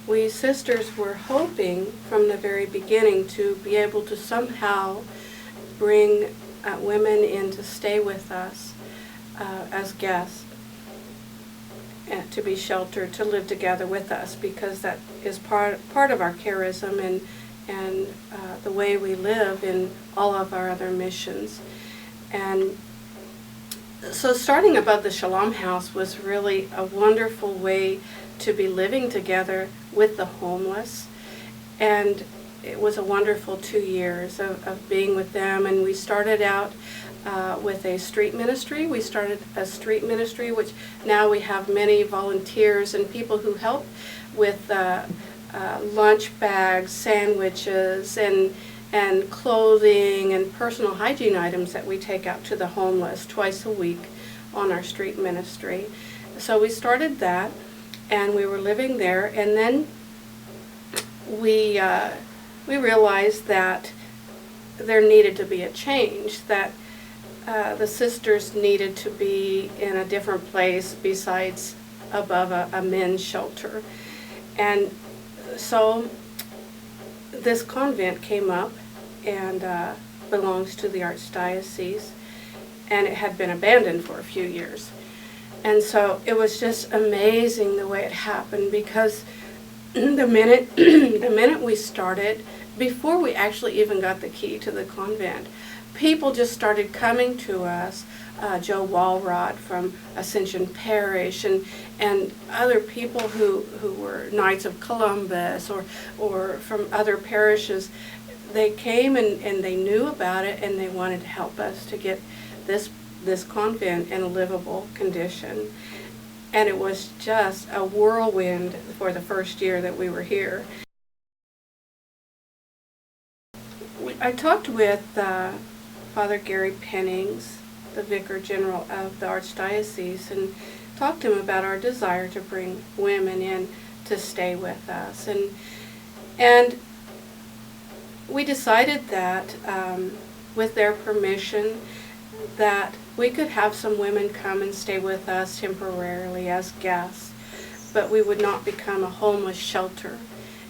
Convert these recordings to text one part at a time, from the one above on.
we sisters were hoping from the very beginning to be able to somehow bring women in to stay with us as guests, and to be sheltered, to live together with us, because that is part of our charism and the way we live in all of our other missions. And so starting above the Shalom House was really a wonderful way to be living together with the homeless. And it was a wonderful 2 years of being with them. And we started out with a street ministry. We started a street ministry, which now we have many volunteers and people who help with lunch bags, sandwiches, and clothing and personal hygiene items that we take out to the homeless twice a week on our street ministry. So we started that, and we were living there, and then we realized that there needed to be a change, that the sisters needed to be in a different place besides above a men's shelter. And so this convent came up and belongs to the Archdiocese, and it had been abandoned for a few years. And so it was just amazing the way it happened, because the minute we started, before we actually even got the key to the convent, people just started coming to us. Joe Walrod from Ascension Parish and other people who were Knights of Columbus or from other parishes. They came and they knew about it, and they wanted to help us to get this convent in a livable condition. And it was just a whirlwind for the first year that we were here. I talked with Father Gary Pennings, the Vicar General of the Archdiocese, and talked to him about our desire to bring women in to stay with us. And we decided that, with their permission, that we could have some women come and stay with us temporarily as guests, but we would not become a homeless shelter.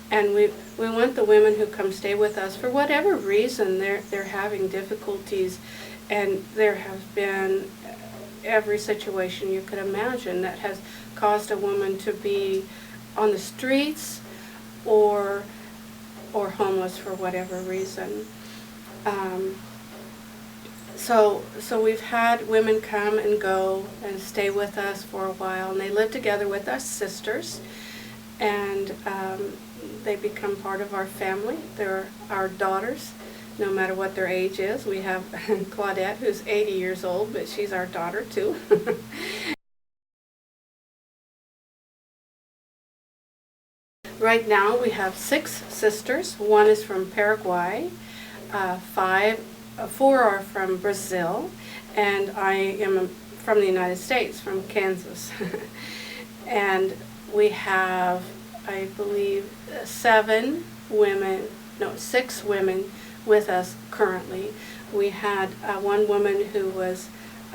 And we want the women who come stay with us, for whatever reason they're having difficulties, and there has been every situation you could imagine that has caused a woman to be on the streets or homeless for whatever reason. So we've had women come and go and stay with us for a while, and they live together with us sisters, and they become part of our family. They're our daughters, no matter what their age is. We have Claudette, who's 80 years old, but she's our daughter too. Right now we have 6 sisters. 1 is from Paraguay, 4 are from Brazil, and I am from the United States, from Kansas. And we have, I believe, 6 women with us currently. We had one woman who was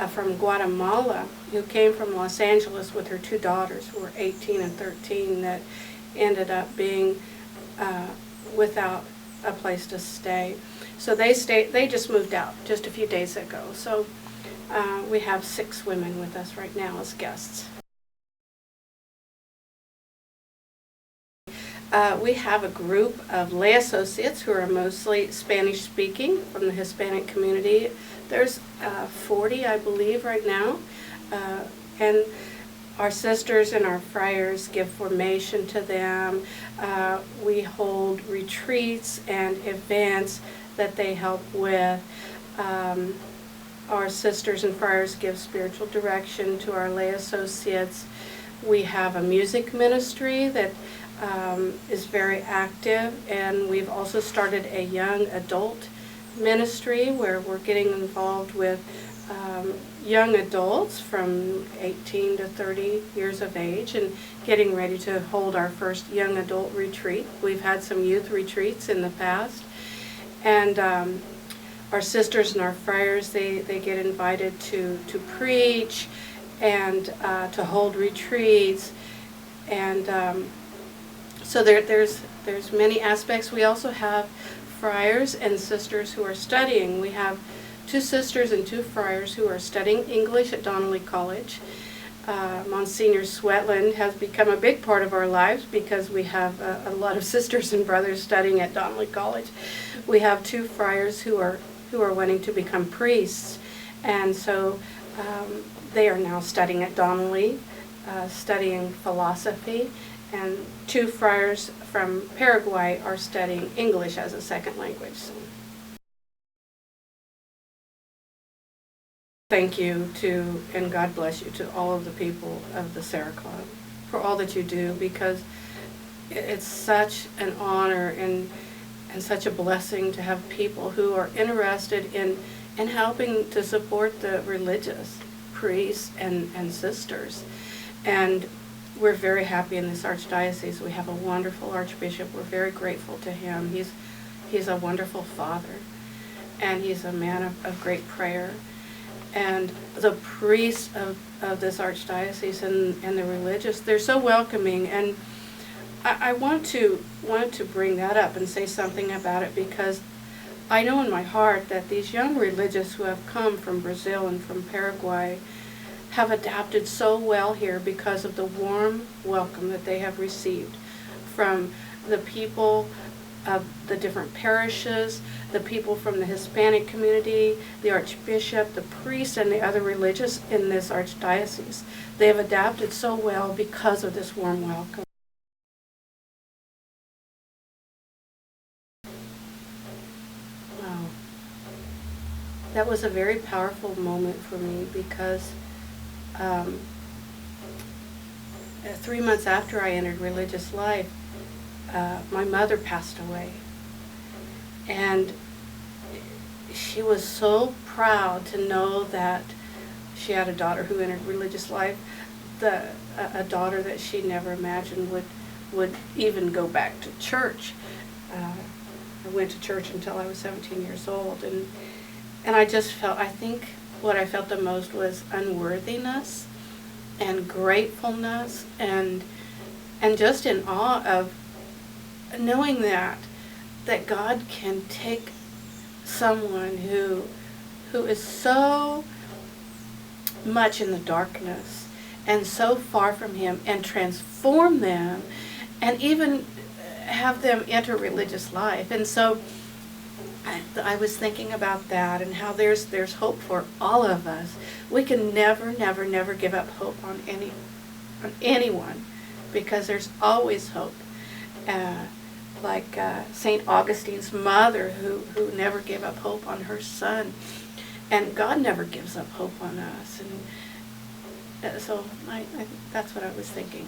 from Guatemala, who came from Los Angeles with her 2 daughters, who were 18 and 13, that ended up being without a place to stay. So they just moved out just a few days ago. So we have 6 women with us right now as guests. We have a group of lay associates who are mostly Spanish-speaking from the Hispanic community. There's 40, I believe, right now. And our sisters and our friars give formation to them. We hold retreats and events that they help with. Our sisters and friars give spiritual direction to our lay associates. We have a music ministry that is very active, and we've also started a young adult ministry where we're getting involved with young adults from 18 to 30 years of age and getting ready to hold our first young adult retreat. We've had some youth retreats in the past, and our sisters and our friars, they get invited to preach and to hold retreats, and So there's many aspects. We also have friars and sisters who are studying. We have 2 sisters and 2 friars who are studying English at Donnelly College. Monsignor Swetland has become a big part of our lives because we have a lot of sisters and brothers studying at Donnelly College. We have 2 friars who are wanting to become priests, and so they are now studying at Donnelly, studying philosophy, and 2 friars from Paraguay are studying English as a second language. So thank you to, and God bless you, to all of the people of the Sarah Club for all that you do, because it's such an honor and such a blessing to have people who are interested in helping to support the religious priests and sisters. And we're very happy in this archdiocese. We have a wonderful archbishop. We're very grateful to him. He's a wonderful father, and he's a man of great prayer. And the priests of this archdiocese and the religious, they're so welcoming. And I want to bring that up and say something about it, because I know in my heart that these young religious who have come from Brazil and from Paraguay have adapted so well here because of the warm welcome that they have received from the people of the different parishes, the people from the Hispanic community, the archbishop, the priests, and the other religious in this archdiocese. They have adapted so well because of this warm welcome. Wow. That was a very powerful moment for me, because 3 months after I entered religious life, my mother passed away, and she was so proud to know that she had a daughter who entered religious life, a daughter that she never imagined would even go back to church. I went to church until I was 17 years old, and I just felt, I think what I felt the most was unworthiness and gratefulness, and just in awe of knowing that God can take someone who is so much in the darkness and so far from him and transform them and even have them enter religious life. And so I was thinking about that and how there's hope for all of us. We can never give up hope on anyone, because there's always hope. Like St. Augustine's mother, who never gave up hope on her son. And God never gives up hope on us. And so that's what I was thinking.